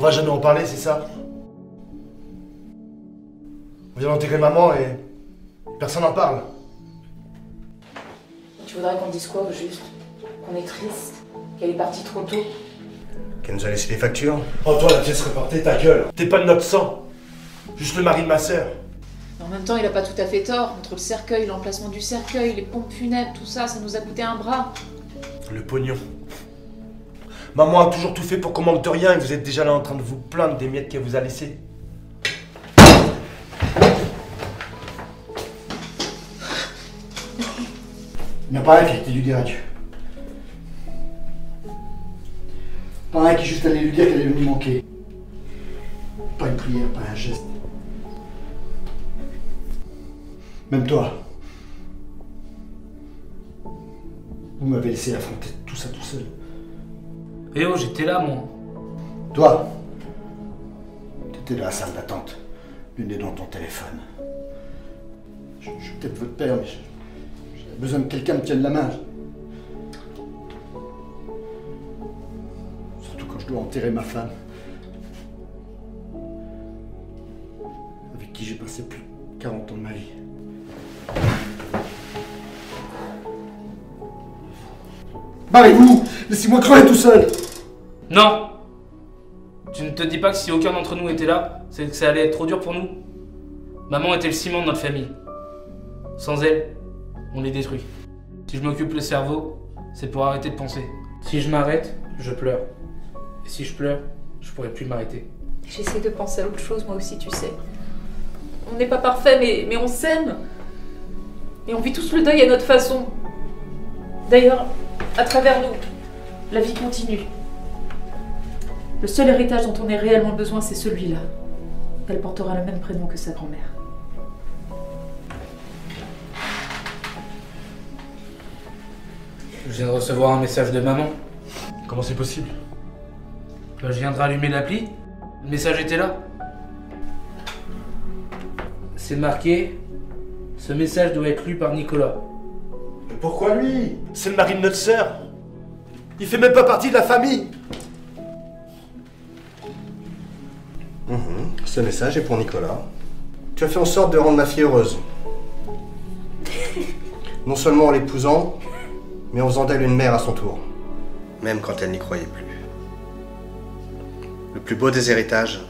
On va jamais en parler, c'est ça? On vient d'enterrer maman et personne n'en parle. Tu voudrais qu'on dise quoi au juste? Qu'on est triste? Qu'elle est partie trop tôt? Qu'elle nous a laissé les factures? Oh toi, la pièce reportée, ta gueule. T'es pas de notre sang. Juste le mari de ma sœur. En même temps, il a pas tout à fait tort. Entre le cercueil, l'emplacement du cercueil, les pompes funèbres, tout ça, ça nous a coûté un bras. Le pognon. Maman a toujours tout fait pour qu'on manque de rien et vous êtes déjà là en train de vous plaindre des miettes qu'elle vous a laissées. Il n'y en a pas un qui était dû dire adieu. Pas un qui juste allait lui dire qu'elle allait lui manquer. Pas une prière, pas un geste. Même toi. Vous m'avez laissé affronter tout ça tout seul. Eh oh, j'étais là, moi. Toi, t'étais dans la salle d'attente, le nez dans ton téléphone. Je suis peut-être votre père, mais j'ai besoin que quelqu'un me tienne la main. Surtout quand je dois enterrer ma femme. Avec qui j'ai passé plus de 40 ans de ma vie. Barrez-vous! Laissez-moi crever tout seul! Non! Tu ne te dis pas que si aucun d'entre nous était là, c'est que ça allait être trop dur pour nous? Maman était le ciment de notre famille. Sans elle, on les détruit. Si je m'occupe le cerveau, c'est pour arrêter de penser. Si je m'arrête, je pleure. Et si je pleure, je pourrai plus m'arrêter. J'essaie de penser à autre chose, moi aussi, tu sais. On n'est pas parfait, mais on s'aime. Et on vit tous le deuil à notre façon. D'ailleurs, à travers nous, la vie continue. Le seul héritage dont on ait réellement besoin, c'est celui-là. Elle portera le même prénom que sa grand-mère. Je viens de recevoir un message de maman. Comment c'est possible? Je viens de rallumer l'appli. Le message était là. C'est marqué. Ce message doit être lu par Nicolas. Mais pourquoi lui? C'est le mari de notre sœur. Il fait même pas partie de la famille. Ce message est pour Nicolas. Tu as fait en sorte de rendre ma fille heureuse. Non seulement en l'épousant, mais en faisant d'elle une mère à son tour. Même quand elle n'y croyait plus. Le plus beau des héritages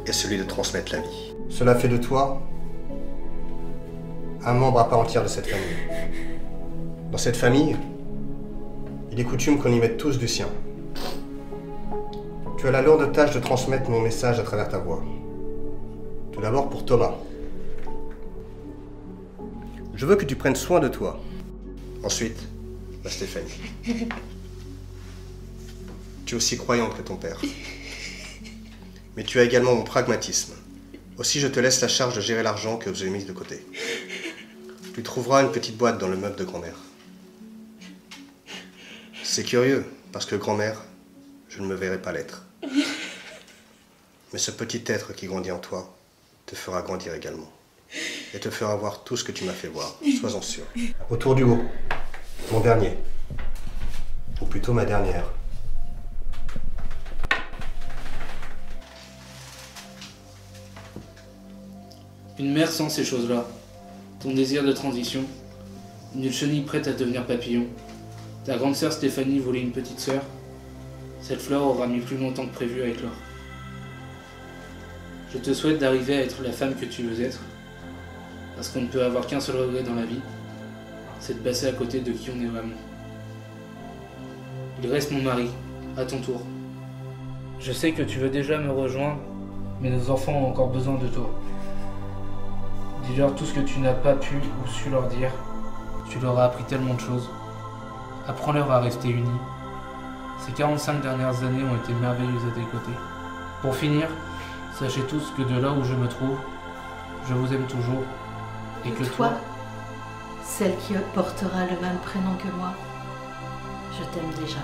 est celui de transmettre la vie. Cela fait de toi un membre à part entière de cette famille. Dans cette famille, il est coutume qu'on y mette tous du sien. Tu as la lourde tâche de transmettre mon message à travers ta voix. Tout d'abord pour Thomas. Je veux que tu prennes soin de toi. Ensuite, la Stéphanie. Tu es aussi croyante que ton père. Mais tu as également mon pragmatisme. Aussi, je te laisse la charge de gérer l'argent que j'ai mis de côté. Tu trouveras une petite boîte dans le meuble de grand-mère. C'est curieux, parce que grand-mère, je ne me verrai pas l'être. Mais ce petit être qui grandit en toi te fera grandir également. Et te fera voir tout ce que tu m'as fait voir, sois-en sûr. Autour d'Hugo, mon dernier. Ou plutôt ma dernière. Une mère sans ces choses-là. Ton désir de transition. Une chenille prête à devenir papillon. Ta grande sœur Stéphanie voulait une petite sœur. Cette fleur aura mis plus longtemps que prévu à éclore. Je te souhaite d'arriver à être la femme que tu veux être. Parce qu'on ne peut avoir qu'un seul regret dans la vie. C'est de passer à côté de qui on est vraiment. Il reste mon mari, à ton tour. Je sais que tu veux déjà me rejoindre, mais nos enfants ont encore besoin de toi. Dis-leur tout ce que tu n'as pas pu ou su leur dire. Tu leur as appris tellement de choses. Apprends-leur à rester unis. Ces 45 dernières années ont été merveilleuses à tes côtés. Pour finir, sachez tous que de là où je me trouve, je vous aime toujours. Et que toi, celle qui portera le même prénom que moi, je t'aime déjà.